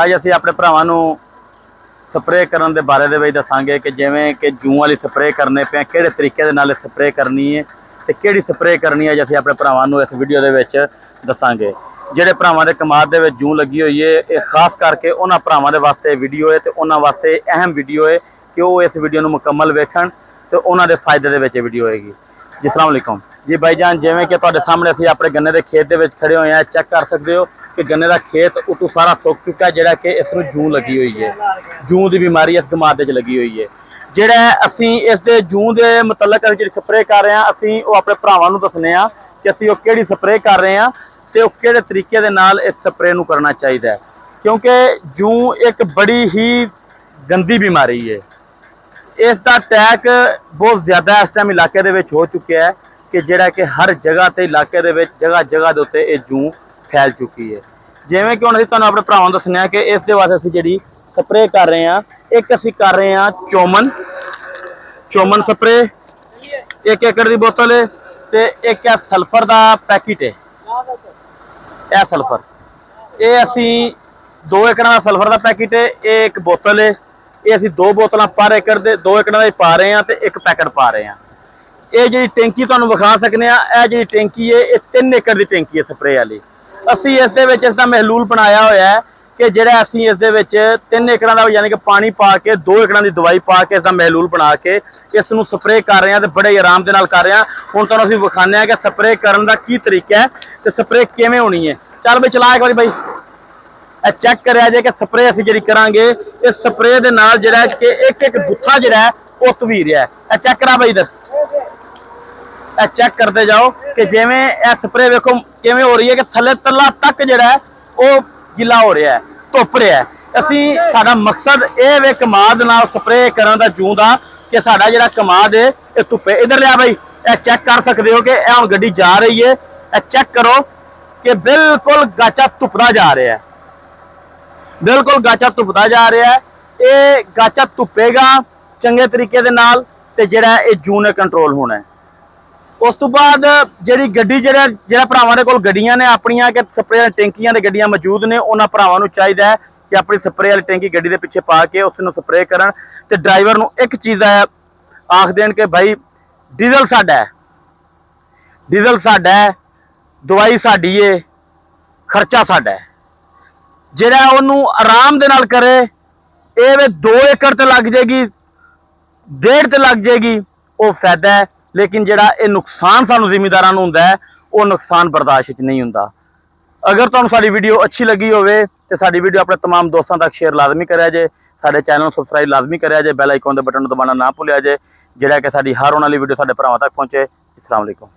ਅੱਜ ਅਸੀਂ ਆਪਣੇ ਭਰਾਵਾਂ ਨੂੰ ਸਪਰੇਅ ਕਰਨ ਦੇ ਬਾਰੇ ਦੇ ਵਿੱਚ ਦੱਸਾਂਗੇ ਕਿ ਜਿਵੇਂ ਕਿ ਜੂੰ ਵਾਲੀ ਸਪਰੇਅ ਕਰਨੇ ਪਏ, ਕਿਹੜੇ ਤਰੀਕੇ ਦੇ ਨਾਲ ਸਪਰੇਅ ਕਰਨੀ ਹੈ ਤੇ ਕਿਹੜੀ ਸਪਰੇਅ ਕਰਨੀ ਹੈ। ਅਸੀਂ ਆਪਣੇ ਭਰਾਵਾਂ ਨੂੰ ਇਸ ਵੀਡੀਓ ਦੇ ਵਿੱਚ ਦੱਸਾਂਗੇ। ਜਿਹੜੇ ਭਰਾਵਾਂ ਦੇ ਕਮਾਦ ਦੇ ਵਿੱਚ ਜੂੰ ਲੱਗੀ ਹੋਈ ਹੈ, ਇਹ ਖਾਸ ਕਰਕੇ ਉਹਨਾਂ ਭਰਾਵਾਂ ਦੇ ਵਾਸਤੇ ਵੀਡੀਓ ਹੈ ਤੇ ਉਹਨਾਂ ਵਾਸਤੇ ਅਹਿਮ ਵੀਡੀਓ ਹੈ ਕਿ ਉਹ ਇਸ ਵੀਡੀਓ ਨੂੰ ਮੁਕੰਮਲ ਵੇਖਣ ਤੇ ਉਹਨਾਂ ਦੇ ਫਾਇਦੇ ਦੇ ਵਿੱਚ ਵੀਡੀਓ ਹੋਏਗੀ। ਜੀ अस्सलाम वालेकुम जी भाईजान, जिवें कि तुहाडे सामने असीं अपने गन्ने के खेत दे विच खड़े होए हैं। चेक कर सकते हो कि गन्ने का खेत उतों सारा सुक चुका है, जिहड़ा कि इसनूं जूं लगी हुई है। जूं की बीमारी इस कमाद दे लगी हुई है। जिहड़ा असीं इस दे जूं दे मुतलक जिहड़ी स्प्रे कर रहे हैं, असीं वो अपने भरावां नूं दसने आ कि असीं वो किहड़ी स्प्रे कर रहे हैं ते वो किहड़े तरीके दे नाल इस स्प्रे नूं करना चाहिए, क्योंकि जूं एक बड़ी ही गंदी बीमारी है। इसका अटैक बहुत ज़्यादा इस टाइम इलाके दे विच हो चुका है कि जिहड़ा कि हर जगह ते इलाके दे विच जगह जगह दे उत्ते ये जूं फैल चुकी है। जिवें कि हुण असीं तुहानूं अपने भरावां नूं दसने कि इस दे वास्ते असीं जिहड़ी स्प्रे कर रहे हैं, एक असीं कर रहे हैं चौमन स्प्रे 1 एकड़ की बोतल है ते एक है सल्फर का पैकेट है। यह सल्फर ये असीं 2 एकड़ का सल्फर का पैकेट है, ये एक बोतल है। ये असीं 2 बोतल पर एकड़ दे 2 एकड़ का पा रहे हैं तो 1 पैकेट पा रहे हैं। ये जी टैंकी तुहानूं विखा सकने, यह जी टैंकी है ये 3 एकड़ की टैंकी है स्प्रे वाली। असीं इस दे विच इसदा महलूल बनाया होया है कि जिहड़ा असीं इस दे विच 3 एकड़ का यानी कि पानी पा के 2 एकड़ की दवाई पा के इसदा महलूल बना के इसनूं स्प्रे कर रहे हैं तो बड़े आराम दे नाल कर रहे हैं। हुण तुहानूं असीं विखाने हैं कि स्प्रे करन दा की तरीका है ते स्प्रे किवें होनी है। चल बई चला एक बारी बई चेक करिया जे कि स्प्रे असीं जिहड़ी करांगे, इस स्प्रे दे नाल जिहड़ा कि एक एक बुत्था जिहड़ा है वो तवी रहा है। चेक करा बई इधर चेक करते जाओ कि जिवें यह स्प्रे वेखो किवें हो रही है कि थले तला तक जिहड़ा है वो गिला हो रहा है, धुप रहा है। असीं साडा मकसद ये वे कमाद नाल स्प्रे करन दा जूं दा कि साडा जिहड़ा कमाद है ये धुप्पे इधर लिया बई चेक कर सकते हो कि हुण गड्डी जा रही है। चेक करो कि बिल्कुल गाचा धुपदा जा रहा है, बिल्कुल गाचा धुपदा जा रहा है। ये गाचा धुपेगा चंगे तरीके दे नाल ते जिहड़ा ये जूं ने कंट्रोल होना है। उस तो बाद जिहड़ी गड्डी जिहड़ा भरावां दे कोल गड्डियां ने अपनियां कि स्प्रे टैंकियां ते गड्डियां मौजूद ने, उन्हां भरावां नूं चाहीदा है कि अपनी स्प्रे वाली टैंकी गड्डी दे पिछे पा के उसनूं स्प्रे करन ते ड्राइवर नूं एक चीज़ दा आख देण कि भाई डीजल साडा है, डीजल साडा है, दवाई साडी है, खर्चा साडा है। जिहड़ा उहनूं आराम दे नाल करे, ये 2 एकड़ ते लग जाएगी, 1.5 ते लग जाएगी, वो फायदा है। लेकिन जिहड़ा ये नुकसान सानूं जिमीदारां नूं हुंदा है, वो नुकसान बर्दाश्त नहीं हुंदा। अगर तुहानूं साडी वीडियो अच्छी लगी होवे ते साडी वीडियो अपने तमाम दोस्तों तक शेयर लाजमी करिया जे, साडे चैनल सबसक्राइब लाजमी करिया जे, बैल आइकन दे बटन दबाना ना भुलिया जे, जिहड़ा कि साडी हर आने वाली वीडियो साडे भरावां तक पहुंचे। अस्सलाम वालेकुम।